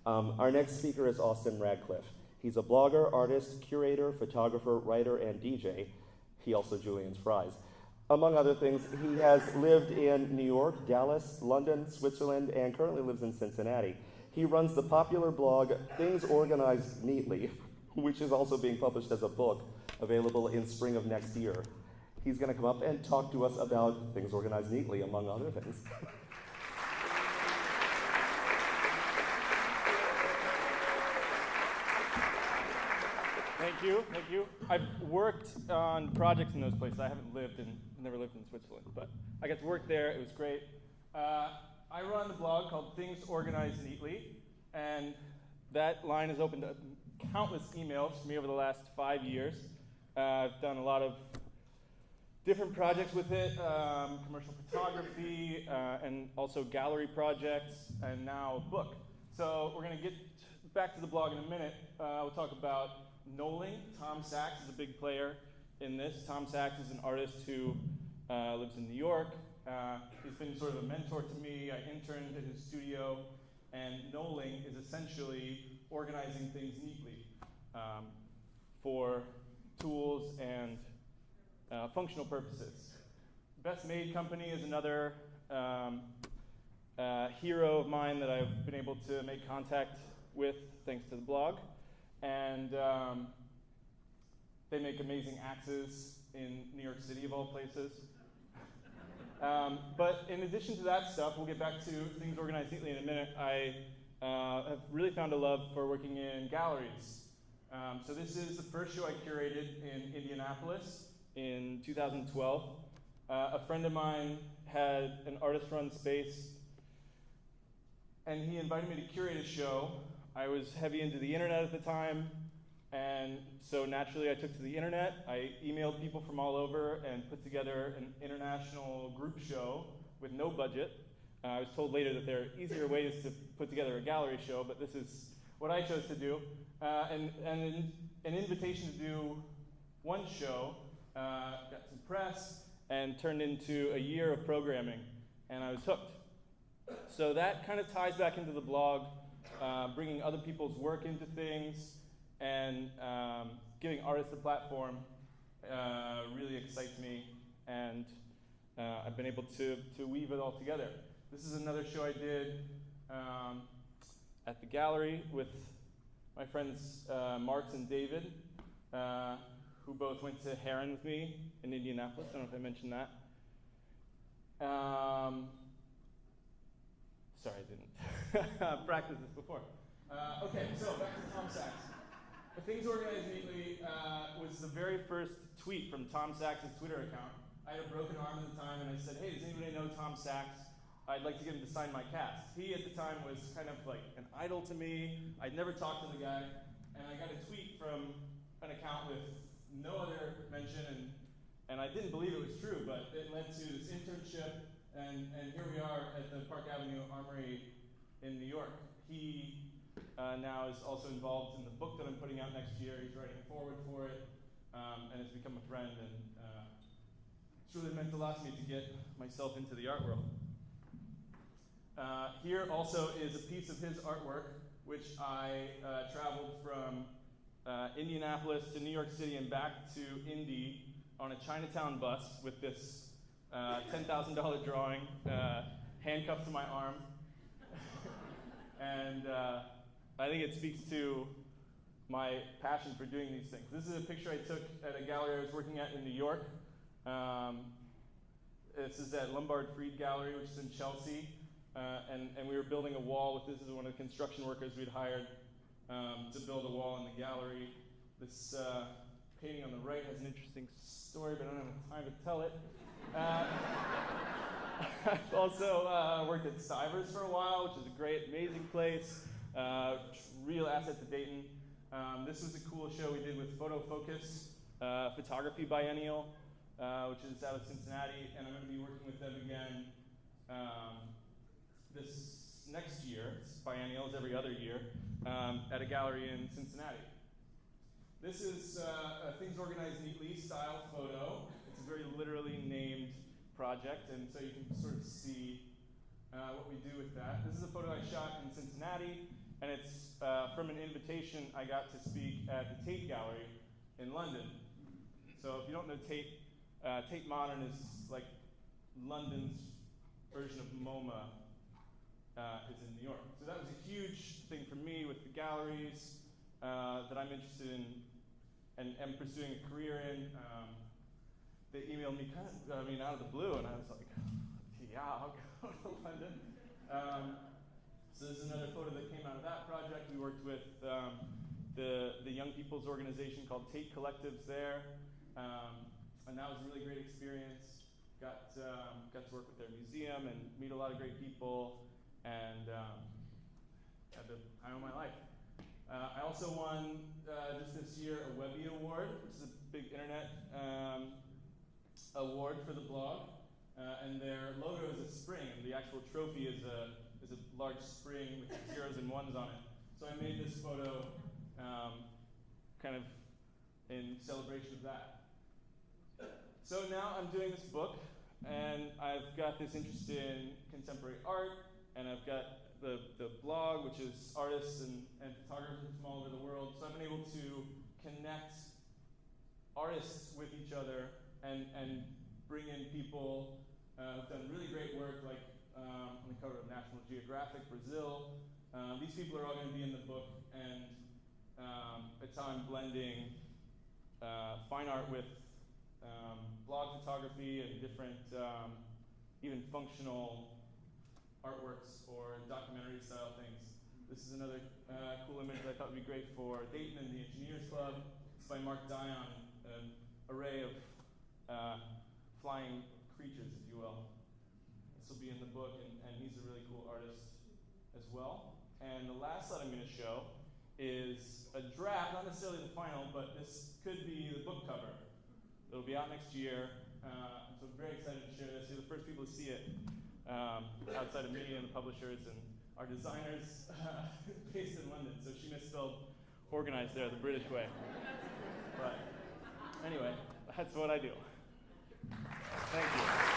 Our next speaker is Austin Radcliffe. He's a blogger, artist, curator, photographer, writer, and DJ. He also Julian's fries. Among other things, he has lived in New York, Dallas, London, Switzerland, and currently lives in Cincinnati. He runs the popular blog Things Organized Neatly, which is also being published as a book, available in spring of next year. He's going to come up and talk to us about Things Organized Neatly, among other things. Thank you. I've worked on projects in those places. I haven't never lived in Switzerland, but I got to work there. It was great. I run a blog called Things Organized Neatly, and that line has opened up countless emails for me over the last 5 years. I've done a lot of different projects with it, commercial photography, and also gallery projects, and now a book. So we're going to get back to the blog in a minute. We'll talk about Knowling. Tom Sachs is a big player in this. Tom Sachs is an artist who lives in New York. He's been sort of a mentor to me. I interned at his studio, and Knowling is essentially organizing things neatly for tools and functional purposes. Best Made Company is another hero of mine that I've been able to make contact with thanks to the blog. And they make amazing axes in New York City, of all places. But in addition to that stuff, we'll get back to Things Organized Neatly in a minute. I have really found a love for working in galleries. So this is the first show I curated in Indianapolis in 2012. A friend of mine had an artist-run space, and he invited me to curate a show. I was heavy into the internet at the time, and so naturally I took to the internet. I emailed people from all over and put together an international group show with no budget. I was told later that there are easier ways to put together a gallery show, but this is what I chose to do. And an invitation to do one show got some press and turned into a year of programming, and I was hooked. So that kind of ties back into the blog. Bringing other people's work into things and giving artists a platform really excites me, and I've been able to weave it all together. This is another show I did at the gallery with my friends Marks and David, who both went to Heron with me in Indianapolis. I don't know if I mentioned that. Sorry, I didn't practice this before. Okay, so back to Tom Sachs. The Things Organized Neatly was the very first tweet from Tom Sachs' Twitter account. I had a broken arm at the time, and I said, hey, does anybody know Tom Sachs? I'd like to get him to sign my cast. He, at the time, was kind of like an idol to me. I'd never talked to the guy, and I got a tweet from an account with no other mention, and I didn't believe it was true, but it led to this internship. And here we are at the Park Avenue Armory in New York. He now is also involved in the book that I'm putting out next year. He's writing a forward for it, and has become a friend. And it's really meant a lot to me to get myself into the art world. Here also is a piece of his artwork, which I traveled from Indianapolis to New York City and back to Indy on a Chinatown bus with this $10,000 drawing handcuffed to my arm. And I think it speaks to my passion for doing these things. This is a picture I took at a gallery I was working at in New York. This is at Lombard Freed Gallery, which is in Chelsea. And we were building a wall with, this is one of the construction workers we'd hired to build a wall in the gallery. This painting on the right has an interesting story, but I don't have time to tell it. I've also worked at Stivers for a while, which is a great, amazing place. Real asset to Dayton. This was a cool show we did with Photo Focus, Photography Biennial, which is out of Cincinnati, and I'm going to be working with them again this next year. It's biennial, it's every other year, at a gallery in Cincinnati. This is a Things Organized Neatly style photo. It's a very literally named project, and so you can sort of see what we do with that. This is a photo I shot in Cincinnati and it's from an invitation I got to speak at the Tate Gallery in London. So if you don't know Tate, Tate Modern is like London's version of MoMA is in New York. So that was a huge thing for me with the galleries that I'm interested in and am pursuing a career in. They emailed me out of the blue, and I was like, yeah, I'll go to London. So this is another photo that came out of that project. We worked with the young people's organization called Tate Collectives there, and that was a really great experience. Got to work with their museum and meet a lot of great people, and had the time of my life. I also won just this year a Webby Award, which is a big internet award for the blog, and their logo is a spring, and the actual trophy is a large spring with zeros and ones on it. So I made this photo kind of in celebration of that. So now I'm doing this book, and I've got this interest in contemporary art, and I've got the blog, which is artists and photographers from all over the world. So I've been able to connect artists with each other and bring in people who've done really great work, like on the cover of National Geographic, Brazil. These people are all going to be in the book, and it's how I'm blending fine art with blog photography and different, even functional artworks or documentary style things. This is another cool image that I thought would be great for Dayton and the Engineers Club. It's by Mark Dyon, an array of flying creatures, if you will. This will be in the book, and he's a really cool artist as well. And the last slide I'm going to show is a draft, not necessarily the final, but this could be the book cover. It'll be out next year, so I'm very excited to share this. You're the first people to see it outside of me and the publishers and our designers based in London. So she misspelled organized there the British way. But anyway, that's what I do. Thank you.